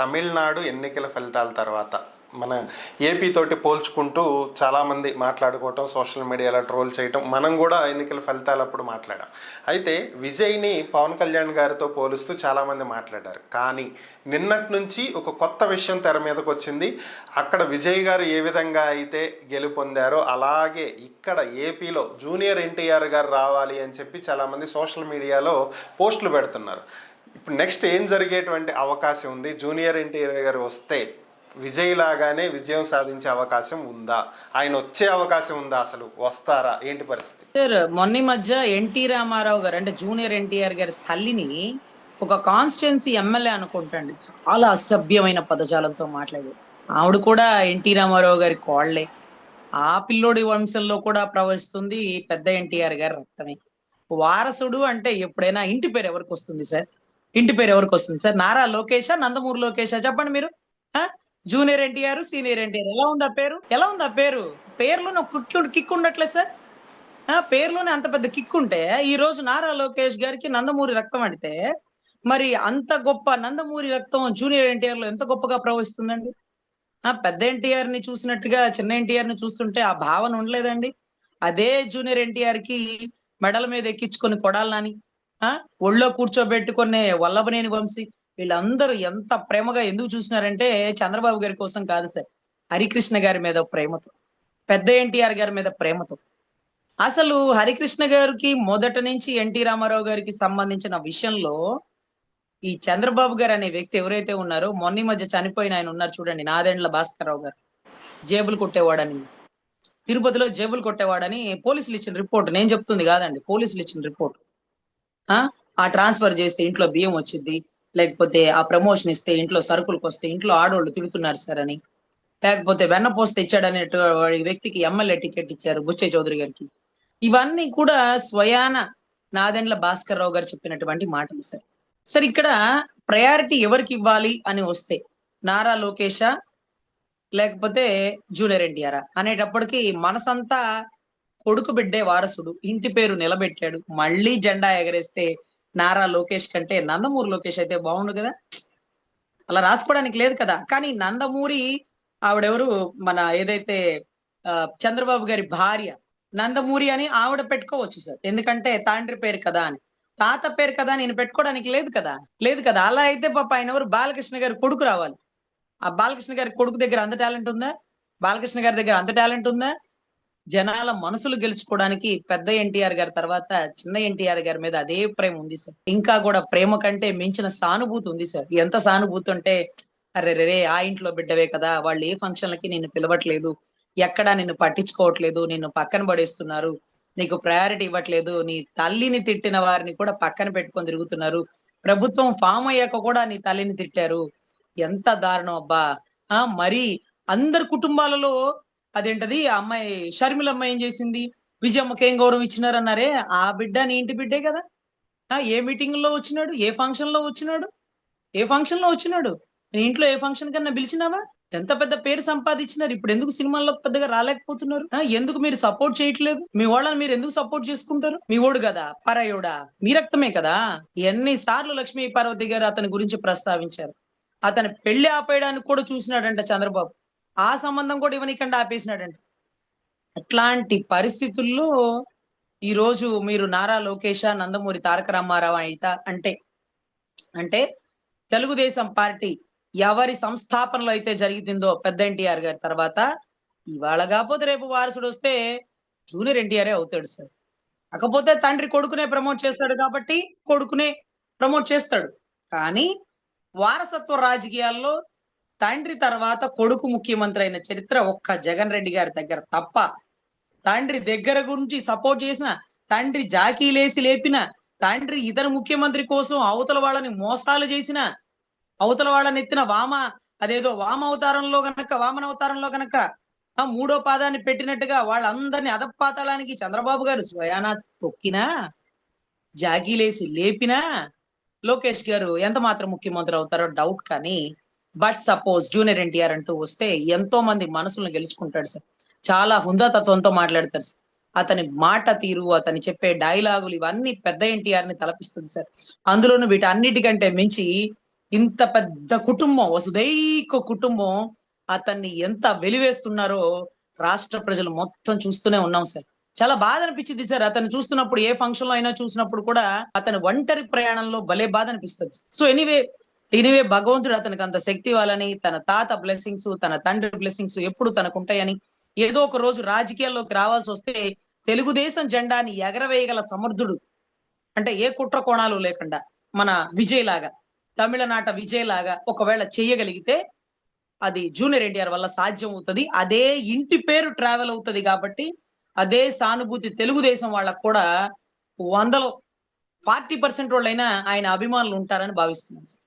తమిళనాడు ఎన్నికల ఫలితాల తర్వాత మన ఏపీ తోటి పోల్చుకుంటూ చాలామంది మాట్లాడుకోవటం, సోషల్ మీడియాలో ట్రోల్ చేయటం, మనం కూడా ఎన్నికల ఫలితాలప్పుడు మాట్లాడాం. అయితే విజయ్ని పవన్ కళ్యాణ్ గారితో పోలుస్తూ చాలామంది మాట్లాడారు. కానీ నిన్నటి నుంచి ఒక కొత్త విషయం తెర మీదకి వచ్చింది. అక్కడ విజయ్ గారు ఏ విధంగా అయితే గెలుపొందారో అలాగే ఇక్కడ ఏపీలో జూనియర్ ఎన్టీఆర్ గారు రావాలి అని చెప్పి చాలామంది సోషల్ మీడియాలో పోస్టులు పెడుతున్నారు. ఇప్పుడు నెక్స్ట్ ఏం జరిగేటువంటి అవకాశం ఉంది? జూనియర్ ఎన్టీఆర్ గారు వస్తే విజయ్ లాగానే విజయం సాధించే అవకాశం ఉందా? ఆయన వచ్చే అవకాశం ఉందా? అసలు వస్తారా? ఏంటి పరిస్థితి? సార్, మొన్న మధ్య ఎన్టీ రామారావు గారు అంటే జూనియర్ ఎన్టీఆర్ గారి తల్లిని ఒక కాన్స్టిట్యున్సీ ఎమ్మెల్యే అనుకుంటండి చాలా అసభ్యమైన పదజాలంతో మాట్లాడేది. ఆవిడ కూడా ఎన్టీ రామారావు గారి కోళ్లే. ఆ పిల్లోడి వంశంలో కూడా ప్రవహిస్తుంది పెద్ద ఎన్టీఆర్ గారి రక్తమే. వారసుడు అంటే ఎప్పుడైనా ఇంటి పేరు ఎవరికి వస్తుంది సార్? ఇంటి పేరు ఎవరికి వస్తుంది సార్? నారా లోకేషా, నందమూరి లోకేషా? చెప్పండి మీరు. జూనియర్ ఎన్టీఆర్, సీనియర్ ఎన్టీఆర్, ఎలా ఉంది ఆ పేరు? ఎలా ఉంది ఆ పేరు? పేర్లోనే ఒక కిక్ ఉండట్లేదు సార్. పేర్లోనే అంత పెద్ద కిక్ ఉంటే ఈ రోజు నారా లోకేష్ గారికి నందమూరి రక్తం అడితే మరి అంత గొప్ప నందమూరి రక్తం జూనియర్ ఎన్టీఆర్ లో ఎంత గొప్పగా ప్రవహిస్తుందండి? పెద్ద ఎన్టీఆర్ ని చూసినట్టుగా చిన్న ఎన్టీఆర్ ని చూస్తుంటే ఆ భావన ఉండలేదండి. అదే జూనియర్ ఎన్టీఆర్ కి మెడల మీద ఎక్కించుకొని కొడాలని, ఒళ్ళో కూర్చోబెట్టుకునే వల్లభనేని వంశీ, వీళ్ళందరూ ఎంత ప్రేమగా ఎందుకు చూసినారంటే చంద్రబాబు గారి కోసం కాదు సార్, హరికృష్ణ గారి మీద ప్రేమతో, పెద్ద ఎన్టీఆర్ గారి మీద ప్రేమతో. అసలు హరికృష్ణ గారికి మొదటి నుంచి ఎన్టీ రామారావు గారికి సంబంధించిన విషయంలో ఈ చంద్రబాబు గారు అనే వ్యక్తి ఎవరైతే ఉన్నారో, మొన్న మధ్య చనిపోయిన ఆయన ఉన్నారు చూడండి, నాదెండ్ల భాస్కర్ రావు గారు, జేబులు కొట్టేవాడని, తిరుపతిలో జేబులు కొట్టేవాడని పోలీసులు ఇచ్చిన రిపోర్ట్, నేను చెప్తుంది కాదండి, పోలీసులు ఇచ్చిన రిపోర్ట్. ఆ ట్రాన్స్ఫర్ చేస్తే ఇంట్లో బియ్యం వచ్చింది, లేకపోతే ఆ ప్రమోషన్ ఇస్తే ఇంట్లో సరుకులకు వస్తే ఇంట్లో ఆడోళ్ళు తిడుతున్నారు సార్ అని, లేకపోతే వెన్నపోస్తే ఇచ్చాడనే వ్యక్తికి ఎమ్మెల్యే టికెట్ ఇచ్చారు బుచ్చయ్య చౌదరి గారికి. ఇవన్నీ కూడా స్వయాన నాదెండ్ల భాస్కర్ రావు గారు చెప్పినటువంటి మాటలు సార్. సార్, ఇక్కడ ప్రయారిటీ ఎవరికి ఇవ్వాలి అని వస్తే నారా లోకేషా లేకపోతే జూనియర్ ఎన్టీఆర్ అనేటప్పటికి మనసంతా కొడుకు బిడ్డే వారసుడు, ఇంటి పేరు నిలబెట్టాడు, మళ్ళీ జెండా ఎగరేస్తే నారా లోకేష్ కంటే నందమూరి లోకేష్ అయితే బాగుండు కదా. అలా రాసుకోవడానికి లేదు కదా. కానీ నందమూరి ఆవిడెవరు, మన ఏదైతే చంద్రబాబు గారి భార్య నందమూరి అని ఆవిడ పెట్టుకోవచ్చు సార్, ఎందుకంటే తండ్రి పేరు కదా అని. తాత పేరు కదా నేను పెట్టుకోవడానికి లేదు కదా, లేదు కదా. అలా అయితే పాప ఆయన ఎవరు, బాలకృష్ణ గారి కొడుకు రావాలి. ఆ బాలకృష్ణ గారి కొడుకు దగ్గర అంత టాలెంట్ ఉందా? బాలకృష్ణ గారి దగ్గర అంత టాలెంట్ ఉందా? జనాల మనసులు గెలుచుకోవడానికి పెద్ద ఎన్టీఆర్ గారి తర్వాత చిన్న ఎన్టీఆర్ గారి మీద అదే ప్రేమ ఉంది సార్. ఇంకా కూడా ప్రేమ కంటే మించిన సానుభూతి ఉంది సార్. ఎంత సానుభూతి అంటే, అరే రే, ఆ ఇంట్లో బిడ్డవే కదా, వాళ్ళు ఏ ఫంక్షన్లకి నిన్ను పిలవట్లేదు, ఎక్కడా నిన్ను పట్టించుకోవట్లేదు, నిన్ను పక్కన పడేస్తున్నారు, నీకు ప్రయారిటీ ఇవ్వట్లేదు, నీ తల్లిని తిట్టిన వారిని కూడా పక్కన పెట్టుకొని తిరుగుతున్నారు, ప్రభుత్వం ఫామ్ అయ్యాక కూడా నీ తల్లిని తిట్టారు. ఎంత దారుణం అబ్బా. మరి అందరి కుటుంబాలలో అదేంటది, ఆ అమ్మాయి షర్మిల అమ్మాయి ఏం చేసింది, విజయమ్మకి ఏం గౌరవం ఇచ్చినారన్నారే, ఆ బిడ్డ నీ ఇంటి బిడ్డే కదా. ఏ మీటింగ్ లో వచ్చినాడు, ఏ ఫంక్షన్ లో వచ్చినాడు, ఏ ఫంక్షన్ లో వచ్చినాడు, నీ ఇంట్లో ఏ ఫంక్షన్ కన్నా పిలిచినావా? ఎంత పెద్ద పేరు సంపాదించినారు. ఇప్పుడు ఎందుకు సినిమాల్లో పెద్దగా రాలేకపోతున్నారు? ఎందుకు మీరు సపోర్ట్ చేయట్లేదు? మీ వాళ్ళని మీరు ఎందుకు సపోర్ట్ చేసుకుంటారు? మీ ఓడు కదా, పరాయోడా, మీ రక్తమే కదా. ఎన్నిసార్లు లక్ష్మీ పార్వతి గారు అతని గురించి ప్రస్తావించారు. అతని పెళ్లి ఆపేయడానికి కూడా చూసినాడంట చంద్రబాబు, ఆ సంబంధం కూడా ఇవ్వనికంటే ఆపేసినాడంట. అట్లాంటి పరిస్థితుల్లో ఈ రోజు మీరు నారా లోకేష్, నందమూరి తారక రామారావు అంటే అంటే తెలుగుదేశం పార్టీ ఎవరి సంస్థాపనలో అయితే జరిగిందో పెద్ద ఎన్టీఆర్ గారి తర్వాత, ఇవాళ కాకపోతే రేపు వారసుడు వస్తే జూనియర్ ఎన్టీఆర్ అవుతాడు సార్. కాకపోతే తండ్రి కొడుకునే ప్రమోట్ చేస్తాడు కాబట్టి కొడుకునే ప్రమోట్ చేస్తాడు. కానీ వారసత్వ రాజకీయాల్లో తండ్రి తర్వాత కొడుకు ముఖ్యమంత్రి అయిన చరిత్ర ఒక్క జగన్ రెడ్డి గారి దగ్గర తప్ప. తండ్రి దగ్గర గురించి సపోర్ట్ చేసిన, తండ్రి జాకీలేసి లేపిన, తండ్రి ఇతర ముఖ్యమంత్రి కోసం అవతల వాళ్ళని మోసాలు చేసిన, అవతల వాళ్ళని ఎత్తిన అదేదో వామన అవతారంలో గనక ఆ మూడో పాదాన్ని పెట్టినట్టుగా వాళ్ళందరినీ అధపాతాళానికి చంద్రబాబు గారు స్వయానా తొక్కినా, జాకీలేసి లేపినా లోకేష్ గారు ఎంత మాత్రం ముఖ్యమంత్రి అవుతారో డౌట్. కానీ బట్ సపోజ్ జూనియర్ ఎన్టీఆర్ అంటూ వస్తే ఎంతో మంది మనసులను గెలుచుకుంటాడు సార్. చాలా హుందాతత్వంతో మాట్లాడతారు సార్. అతని మాట తీరు, అతని చెప్పే డైలాగులు ఇవన్నీ పెద్ద ఎన్టీఆర్ ని తలపిస్తుంది సార్. అందులోనూ వీటన్నిటికంటే మించి ఇంత పెద్ద కుటుంబం, వసుదైక కుటుంబం అతన్ని ఎంత వెలివేస్తున్నారో రాష్ట్ర ప్రజలు మొత్తం చూస్తూనే ఉన్నాం సార్. చాలా బాధ అనిపించింది సార్ అతన్ని చూస్తున్నప్పుడు. ఏ ఫంక్షన్ లో అయినా చూసినప్పుడు కూడా అతని ఒంటరి ప్రయాణంలో భలే బాధ అనిపిస్తుంది. సో ఎనీవే భగవంతుడు అతనికి అంత శక్తి ఇవ్వాలని, తన తాత బ్లెస్సింగ్స్, తన తండ్రి బ్లెస్సింగ్స్ ఎప్పుడు తనకు ఉంటాయని, ఏదో ఒక రోజు రాజకీయాల్లోకి రావాల్సి వస్తే తెలుగుదేశం జెండాని ఎగరవేయగల సమర్థుడు, అంటే ఏ కుట్ర కోణాలు లేకుండా మన విజయ్ లాగా, తమిళనాట విజయ్ లాగా ఒకవేళ చెయ్యగలిగితే అది జూనియర్ ఎన్టీఆర్ వల్ల సాధ్యం అవుతుంది. అదే ఇంటి పేరు ట్రావెల్ అవుతుంది కాబట్టి అదే సానుభూతి తెలుగుదేశం వాళ్ళకు కూడా 100లో 40% వాళ్ళైనా ఆయన అభిమానులు ఉంటారని భావిస్తున్నాను.